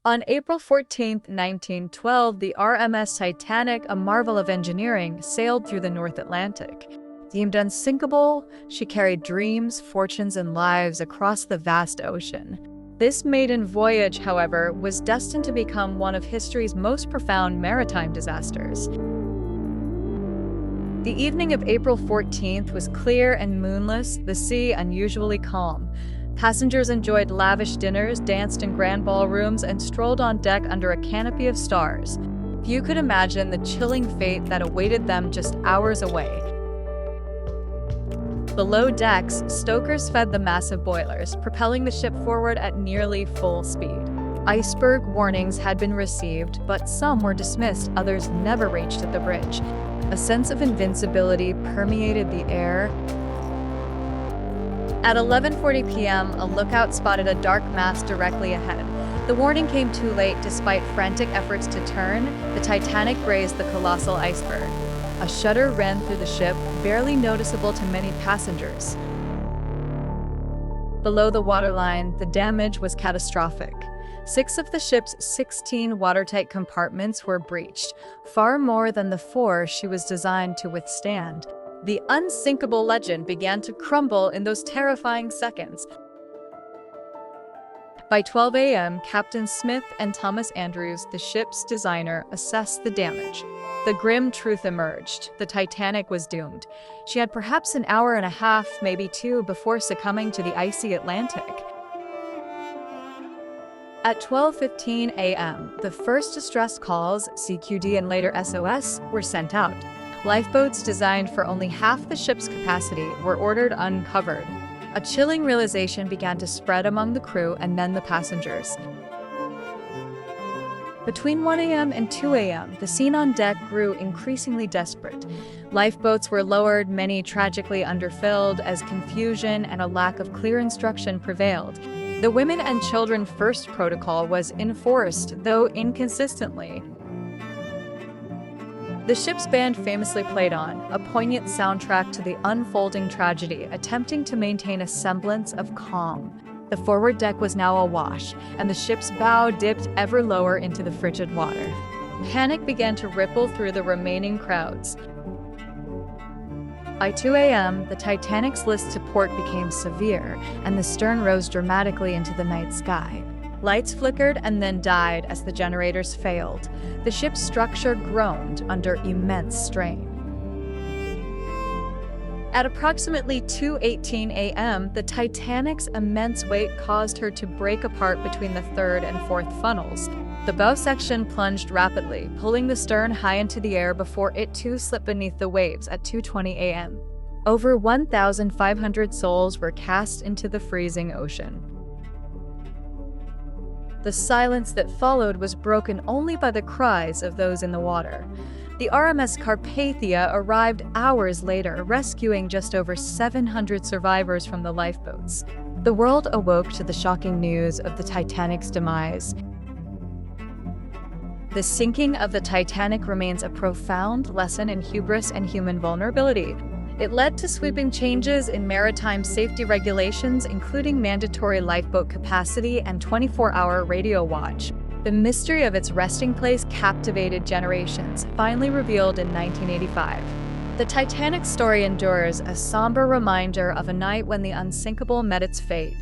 On April 14, 1912, the RMS Titanic, a marvel of engineering, sailed through the North Atlantic. Deemed unsinkable, she carried dreams, fortunes, and lives across the vast ocean. This maiden voyage, however, was destined to become one of history's most profound maritime disasters. The evening of April 14th was clear and moonless, the sea unusually calm. Passengers enjoyed lavish dinners, danced in grand ballrooms, and strolled on deck under a canopy of stars. Few could imagine the chilling fate that awaited them just hours away. Below decks, stokers fed the massive boilers, propelling the ship forward at nearly full speed. Iceberg warnings had been received, but some were dismissed, others never reached the bridge. A sense of invincibility permeated the air. At 11:40 p.m., a lookout spotted a dark mass directly ahead. The warning came too late. Despite frantic efforts to turn, the Titanic grazed the colossal iceberg. A shudder ran through the ship, barely noticeable to many passengers. Below the waterline, the damage was catastrophic. 6 of the ship's 16 watertight compartments were breached, far more than the 4 she was designed to withstand. The unsinkable legend began to crumble in those terrifying seconds. By 12 a.m., Captain Smith and Thomas Andrews, the ship's designer, assessed the damage. The grim truth emerged. The Titanic was doomed. She had perhaps an hour and a half, maybe 2, before succumbing to the icy Atlantic. At 12:15 a.m., the first distress calls, CQD and later SOS, were sent out. Lifeboats designed for only half the ship's capacity were ordered uncovered. A chilling realization began to spread among the crew and then the passengers. Between 1 a.m. and 2 a.m., the scene on deck grew increasingly desperate. Lifeboats were lowered, many tragically underfilled, as confusion and a lack of clear instruction prevailed. The women and children first protocol was enforced, though inconsistently. The ship's band famously played on, a poignant soundtrack to the unfolding tragedy, attempting to maintain a semblance of calm. The forward deck was now awash, and the ship's bow dipped ever lower into the frigid water. Panic began to ripple through the remaining crowds. By 2 a.m., the Titanic's list to port became severe, and the stern rose dramatically into the night sky. Lights flickered and then died as the generators failed. The ship's structure groaned under immense strain. At approximately 2:18 a.m., the Titanic's immense weight caused her to break apart between the third and fourth funnels. The bow section plunged rapidly, pulling the stern high into the air before it too slipped beneath the waves at 2:20 a.m. Over 1,500 souls were cast into the freezing ocean. The silence that followed was broken only by the cries of those in the water. The RMS Carpathia arrived hours later, rescuing just over 700 survivors from the lifeboats. The world awoke to the shocking news of the Titanic's demise. The sinking of the Titanic remains a profound lesson in hubris and human vulnerability. It led to sweeping changes in maritime safety regulations, including mandatory lifeboat capacity and 24-hour radio watch. The mystery of its resting place captivated generations, finally revealed in 1985. The Titanic's story endures, a somber reminder of a night when the unsinkable met its fate.